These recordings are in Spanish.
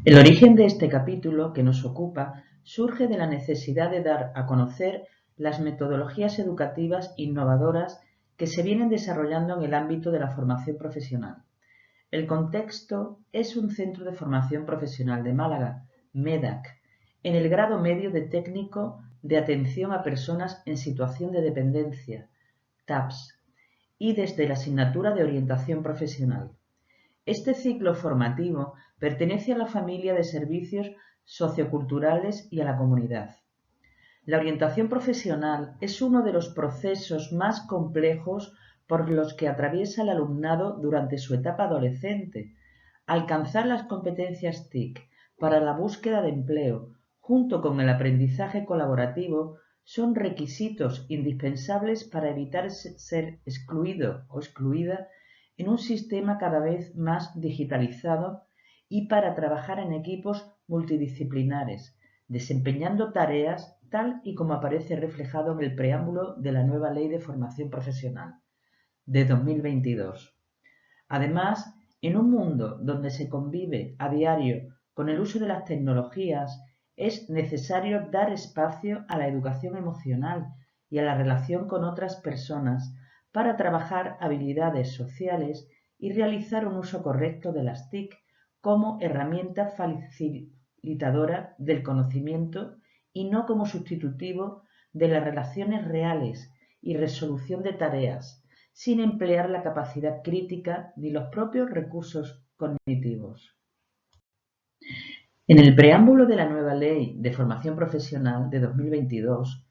El origen de este capítulo que nos ocupa surge de la necesidad de dar a conocer las metodologías educativas innovadoras que se vienen desarrollando en el ámbito de la formación profesional. El contexto es un centro de formación profesional de Málaga, MEDAC, en el grado medio de técnico de atención a personas en situación de dependencia, TAPS, y desde la asignatura de orientación profesional. Este ciclo formativo pertenece a la familia de servicios socioculturales y a la comunidad. La orientación profesional es uno de los procesos más complejos por los que atraviesa el alumnado durante su etapa adolescente. Alcanzar las competencias TIC para la búsqueda de empleo, junto con el aprendizaje colaborativo, son requisitos indispensables para evitar ser excluido o excluida en un sistema cada vez más digitalizado y para trabajar en equipos multidisciplinares, desempeñando tareas tal y como aparece reflejado en el preámbulo de la nueva Ley de Formación Profesional de 2022. Además, en un mundo donde se convive a diario con el uso de las tecnologías, es necesario dar espacio a la educación emocional y a la relación con otras personas para trabajar habilidades sociales y realizar un uso correcto de las TIC como herramienta facilitadora del conocimiento y no como sustitutivo de las relaciones reales y resolución de tareas, sin emplear la capacidad crítica ni los propios recursos cognitivos. En el preámbulo de la nueva Ley de Formación Profesional de 2022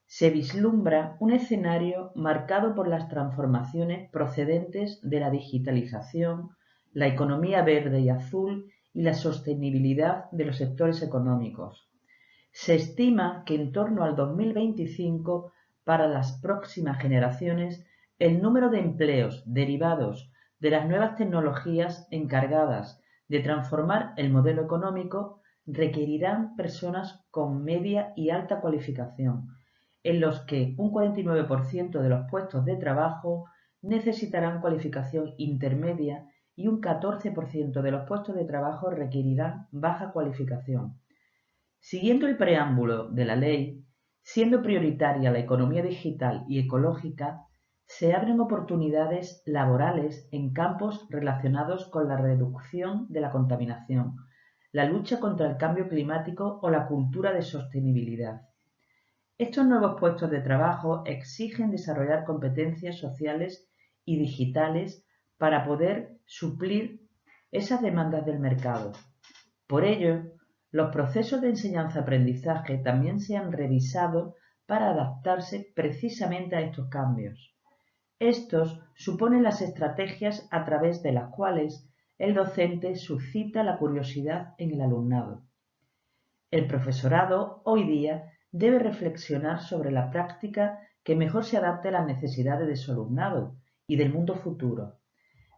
se vislumbra un escenario marcado por las transformaciones procedentes de la digitalización, la economía verde y azul y la sostenibilidad de los sectores económicos. Se estima que en torno al 2025, para las próximas generaciones, el número de empleos derivados de las nuevas tecnologías encargadas de transformar el modelo económico requerirán personas con media y alta cualificación, en los que un 49% de los puestos de trabajo necesitarán cualificación intermedia y un 14% de los puestos de trabajo requerirán baja cualificación. Siguiendo el preámbulo de la ley, siendo prioritaria la economía digital y ecológica, se abren oportunidades laborales en campos relacionados con la reducción de la contaminación, la lucha contra el cambio climático o la cultura de sostenibilidad. Estos nuevos puestos de trabajo exigen desarrollar competencias sociales y digitales para poder suplir esas demandas del mercado. Por ello, los procesos de enseñanza-aprendizaje también se han revisado para adaptarse precisamente a estos cambios. Estos suponen las estrategias a través de las cuales el docente suscita la curiosidad en el alumnado. El profesorado hoy día debe reflexionar sobre la práctica que mejor se adapte a las necesidades de su alumnado y del mundo futuro.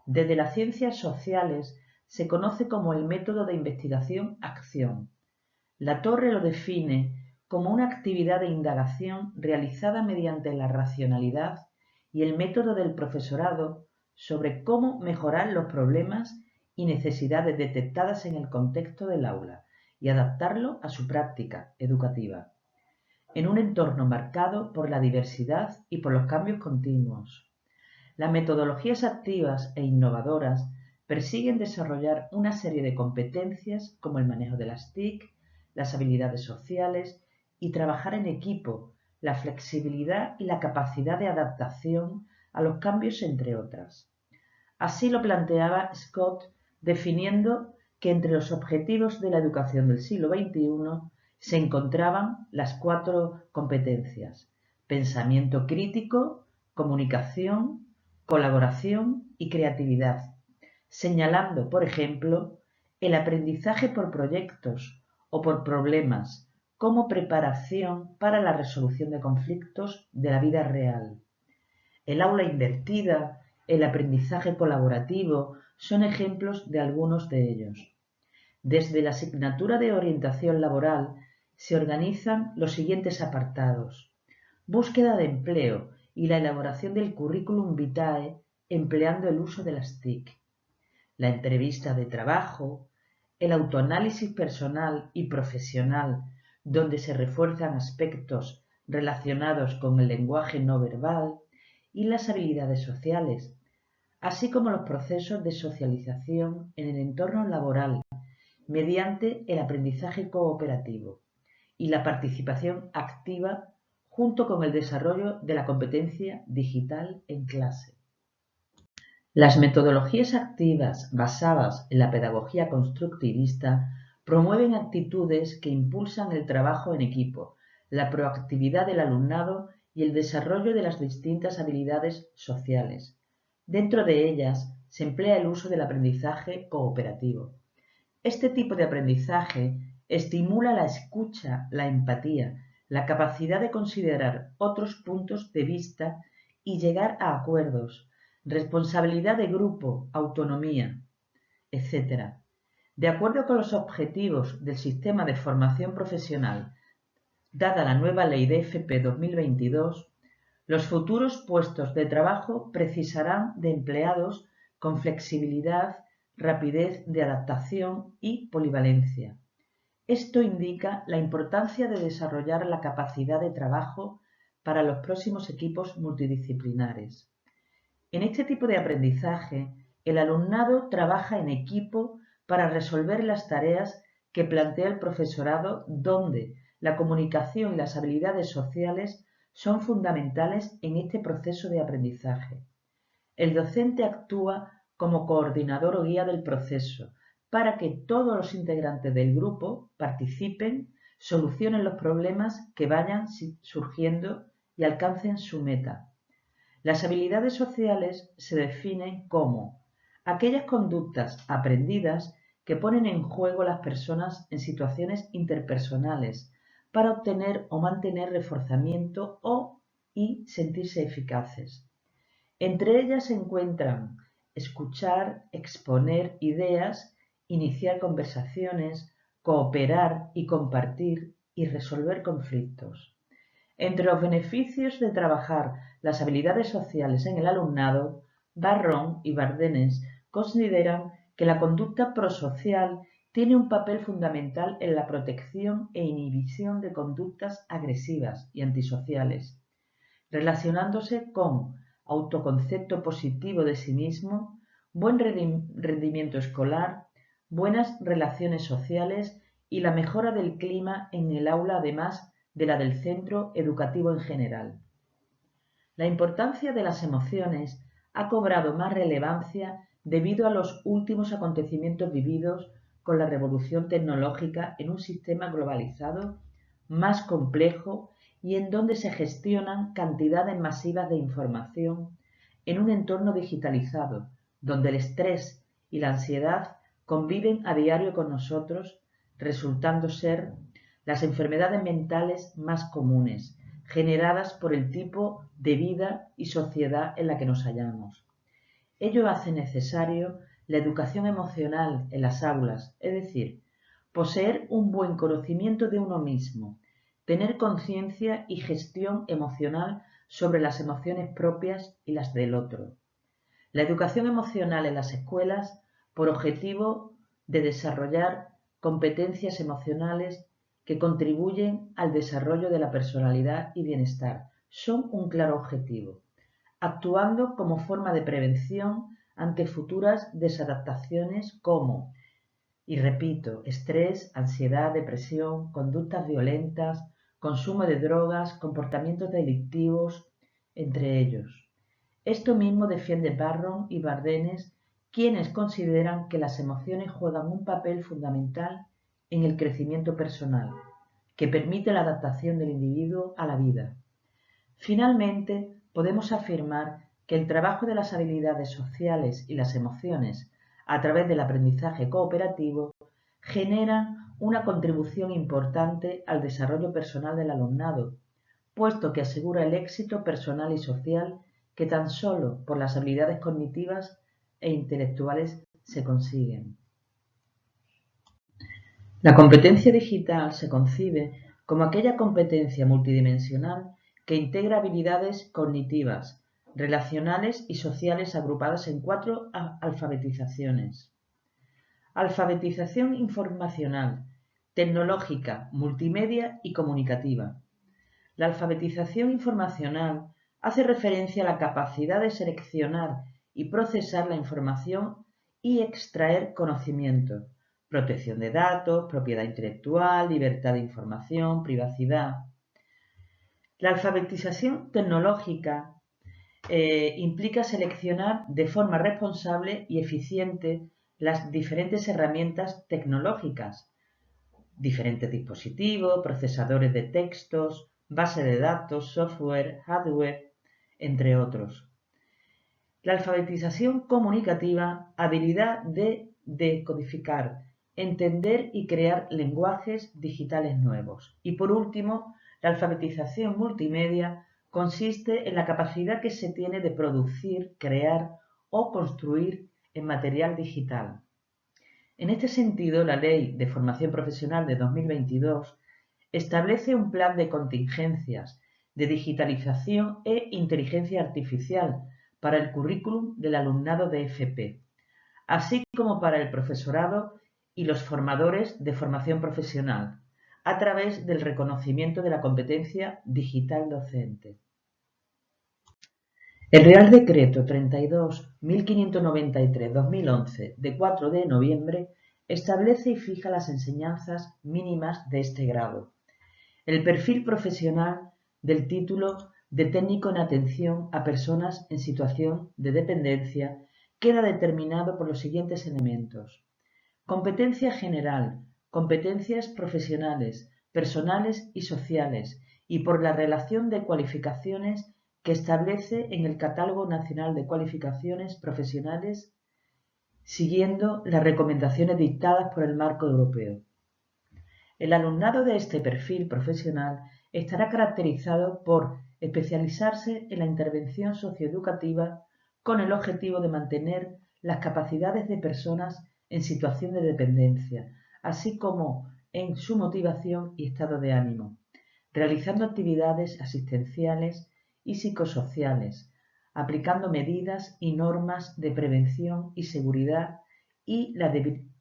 Desde las ciencias sociales se conoce como el método de investigación-acción. La Torre lo define como una actividad de indagación realizada mediante la racionalidad y el método del profesorado sobre cómo mejorar los problemas y necesidades detectadas en el contexto del aula y adaptarlo a su práctica educativa, en un entorno marcado por la diversidad y por los cambios continuos. Las metodologías activas e innovadoras persiguen desarrollar una serie de competencias como el manejo de las TIC, las habilidades sociales y trabajar en equipo, la flexibilidad y la capacidad de adaptación a los cambios, entre otras. Así lo planteaba Scott, definiendo que entre los objetivos de la educación del siglo XXI se encontraban las 4 competencias: pensamiento crítico, comunicación, colaboración y creatividad, señalando, por ejemplo, el aprendizaje por proyectos o por problemas como preparación para la resolución de conflictos de la vida real. El aula invertida, el aprendizaje colaborativo son ejemplos de algunos de ellos. Desde la asignatura de orientación laboral se organizan los siguientes apartados: búsqueda de empleo y la elaboración del currículum vitae empleando el uso de las TIC, la entrevista de trabajo, el autoanálisis personal y profesional, donde se refuerzan aspectos relacionados con el lenguaje no verbal, y las habilidades sociales, así como los procesos de socialización en el entorno laboral mediante el aprendizaje cooperativo y la participación activa junto con el desarrollo de la competencia digital en clase. Las metodologías activas basadas en la pedagogía constructivista promueven actitudes que impulsan el trabajo en equipo, la proactividad del alumnado y el desarrollo de las distintas habilidades sociales. Dentro de ellas se emplea el uso del aprendizaje cooperativo. Este tipo de aprendizaje estimula la escucha, la empatía, la capacidad de considerar otros puntos de vista y llegar a acuerdos, responsabilidad de grupo, autonomía, etc. De acuerdo con los objetivos del sistema de formación profesional, dada la nueva Ley de FP 2022, los futuros puestos de trabajo precisarán de empleados con flexibilidad, rapidez de adaptación y polivalencia. Esto indica la importancia de desarrollar la capacidad de trabajo para los próximos equipos multidisciplinares. En este tipo de aprendizaje, el alumnado trabaja en equipo para resolver las tareas que plantea el profesorado, donde la comunicación y las habilidades sociales son fundamentales en este proceso de aprendizaje. El docente actúa como coordinador o guía del proceso para que todos los integrantes del grupo participen, solucionen los problemas que vayan surgiendo y alcancen su meta. Las habilidades sociales se definen como aquellas conductas aprendidas que ponen en juego a las personas en situaciones interpersonales para obtener o mantener reforzamiento y sentirse eficaces. Entre ellas se encuentran escuchar, exponer ideas, iniciar conversaciones, cooperar y compartir y resolver conflictos. Entre los beneficios de trabajar las habilidades sociales en el alumnado, Barron y Bárdenes consideran que la conducta prosocial tiene un papel fundamental en la protección e inhibición de conductas agresivas y antisociales, relacionándose con autoconcepto positivo de sí mismo, buen rendimiento escolar, buenas relaciones sociales y la mejora del clima en el aula, además de la del centro educativo en general. La importancia de las emociones ha cobrado más relevancia debido a los últimos acontecimientos vividos con la revolución tecnológica en un sistema globalizado, más complejo y en donde se gestionan cantidades masivas de información en un entorno digitalizado, donde el estrés y la ansiedad conviven a diario con nosotros, resultando ser las enfermedades mentales más comunes, generadas por el tipo de vida y sociedad en la que nos hallamos. Ello hace necesario la educación emocional en las aulas, es decir, poseer un buen conocimiento de uno mismo, tener conciencia y gestión emocional sobre las emociones propias y las del otro. La educación emocional en las escuelas, por objetivo de desarrollar competencias emocionales que contribuyen al desarrollo de la personalidad y bienestar, son un claro objetivo, actuando como forma de prevención ante futuras desadaptaciones como, y repito, estrés, ansiedad, depresión, conductas violentas, consumo de drogas, comportamientos delictivos, entre ellos. Esto mismo defiende Barron y Bárdenes, quienes consideran que las emociones juegan un papel fundamental en el crecimiento personal, que permite la adaptación del individuo a la vida. Finalmente, podemos afirmar que el trabajo de las habilidades sociales y las emociones a través del aprendizaje cooperativo genera una contribución importante al desarrollo personal del alumnado, puesto que asegura el éxito personal y social que tan solo por las habilidades cognitivas e intelectuales se consiguen. La competencia digital se concibe como aquella competencia multidimensional que integra habilidades cognitivas, relacionales y sociales agrupadas en 4 alfabetizaciones. Alfabetización informacional, tecnológica, multimedia y comunicativa. La alfabetización informacional hace referencia a la capacidad de seleccionar y procesar la información y extraer conocimiento, protección de datos, propiedad intelectual, libertad de información, privacidad. La alfabetización tecnológica implica seleccionar de forma responsable y eficiente las diferentes herramientas tecnológicas, diferentes dispositivos, procesadores de textos, base de datos, software, hardware, entre otros. La alfabetización comunicativa, habilidad de decodificar, entender y crear lenguajes digitales nuevos. Y por último, la alfabetización multimedia consiste en la capacidad que se tiene de producir, crear o construir en material digital. En este sentido, la Ley de Formación Profesional de 2022 establece un plan de contingencias, de digitalización e inteligencia artificial para el currículum del alumnado de FP, así como para el profesorado y los formadores de formación profesional, a través del reconocimiento de la competencia digital docente. El Real Decreto 32.593/2011 de 4 de noviembre establece y fija las enseñanzas mínimas de este grado. El perfil profesional del título de técnico en atención a personas en situación de dependencia queda determinado por los siguientes elementos: competencia general, competencias profesionales, personales y sociales, y por la relación de cualificaciones que establece en el Catálogo Nacional de Cualificaciones Profesionales, siguiendo las recomendaciones dictadas por el Marco Europeo. El alumnado de este perfil profesional estará caracterizado por especializarse en la intervención socioeducativa con el objetivo de mantener las capacidades de personas en situación de dependencia, así como en su motivación y estado de ánimo, realizando actividades asistenciales y psicosociales, aplicando medidas y normas de prevención y seguridad y la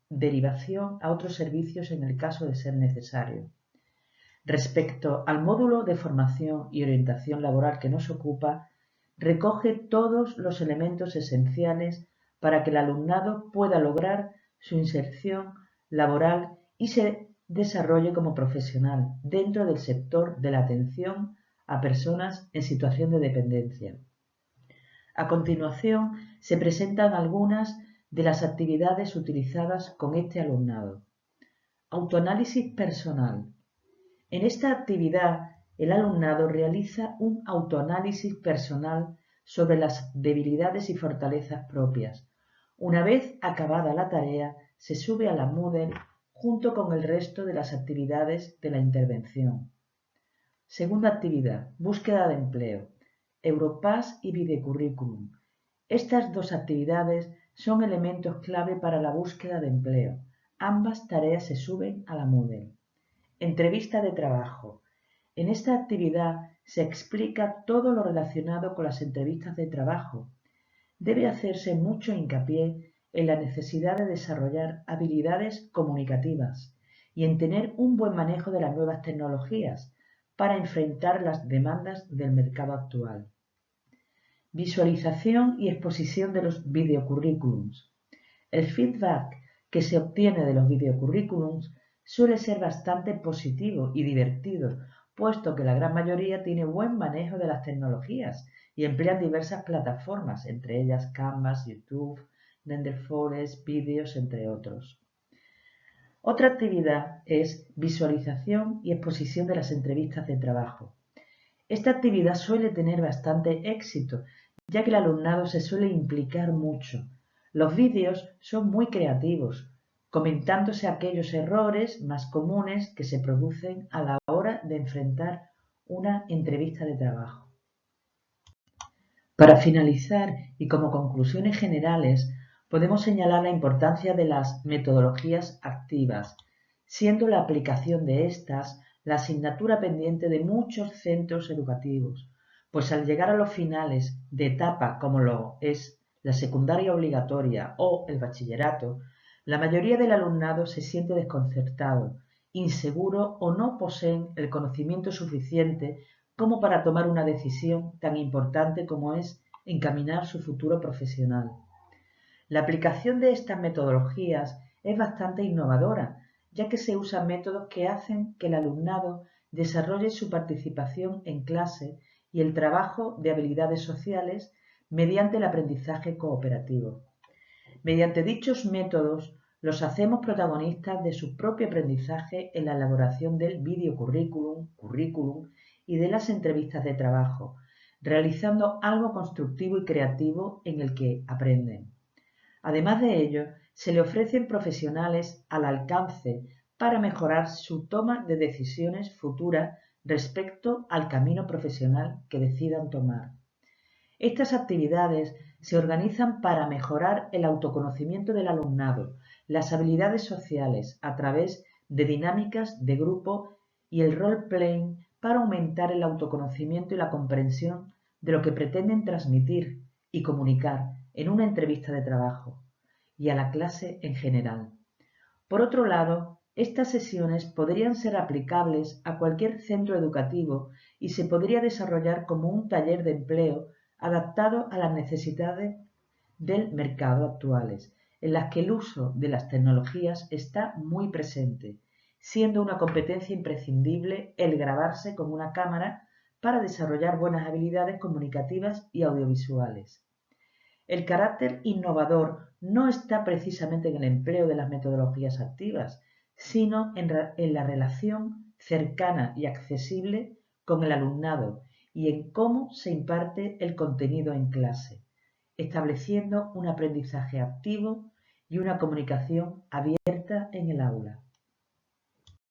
derivación a otros servicios en el caso de ser necesario. Respecto al módulo de formación y orientación laboral que nos ocupa, recoge todos los elementos esenciales para que el alumnado pueda lograr su inserción laboral y se desarrolle como profesional dentro del sector de la atención a personas en situación de dependencia. A continuación, se presentan algunas de las actividades utilizadas con este alumnado. Autoanálisis personal. En esta actividad, el alumnado realiza un autoanálisis personal sobre las debilidades y fortalezas propias. Una vez acabada la tarea, se sube a la Moodle junto con el resto de las actividades de la intervención. Segunda actividad, búsqueda de empleo, Europass y Videocurrículum. Estas dos actividades son elementos clave para la búsqueda de empleo. Ambas tareas se suben a la Moodle. Entrevista de trabajo. En esta actividad se explica todo lo relacionado con las entrevistas de trabajo. Debe hacerse mucho hincapié en la necesidad de desarrollar habilidades comunicativas y en tener un buen manejo de las nuevas tecnologías para enfrentar las demandas del mercado actual. Visualización y exposición de los videocurrículums. El feedback que se obtiene de los videocurrículums suele ser bastante positivo y divertido, puesto que la gran mayoría tiene buen manejo de las tecnologías y emplean diversas plataformas, entre ellas Canvas, YouTube, Renderforest, vídeos, entre otros. Otra actividad es visualización y exposición de las entrevistas de trabajo. Esta actividad suele tener bastante éxito, ya que el alumnado se suele implicar mucho. Los vídeos son muy creativos, comentándose aquellos errores más comunes que se producen a la hora de enfrentar una entrevista de trabajo. Para finalizar y como conclusiones generales, podemos señalar la importancia de las metodologías activas, siendo la aplicación de estas la asignatura pendiente de muchos centros educativos, pues al llegar a los finales de etapa como lo es la secundaria obligatoria o el bachillerato, La mayoría del alumnado se siente desconcertado, inseguro o no poseen el conocimiento suficiente como para tomar una decisión tan importante como es encaminar su futuro profesional. La aplicación de estas metodologías es bastante innovadora, ya que se usan métodos que hacen que el alumnado desarrolle su participación en clase y el trabajo de habilidades sociales mediante el aprendizaje cooperativo. Mediante dichos métodos, los hacemos protagonistas de su propio aprendizaje en la elaboración del currículum y de las entrevistas de trabajo, realizando algo constructivo y creativo en el que aprenden. Además de ello, se le ofrecen profesionales al alcance para mejorar su toma de decisiones futuras respecto al camino profesional que decidan tomar. Estas actividades se organizan para mejorar el autoconocimiento del alumnado, las habilidades sociales a través de dinámicas de grupo y el role-playing para aumentar el autoconocimiento y la comprensión de lo que pretenden transmitir y comunicar en una entrevista de trabajo y a la clase en general. Por otro lado, estas sesiones podrían ser aplicables a cualquier centro educativo y se podría desarrollar como un taller de empleo adaptado a las necesidades del mercado actuales, en las que el uso de las tecnologías está muy presente, siendo una competencia imprescindible el grabarse con una cámara para desarrollar buenas habilidades comunicativas y audiovisuales. El carácter innovador no está precisamente en el empleo de las metodologías activas, sino en la relación cercana y accesible con el alumnado y en cómo se imparte el contenido en clase, estableciendo un aprendizaje activo y una comunicación abierta en el aula.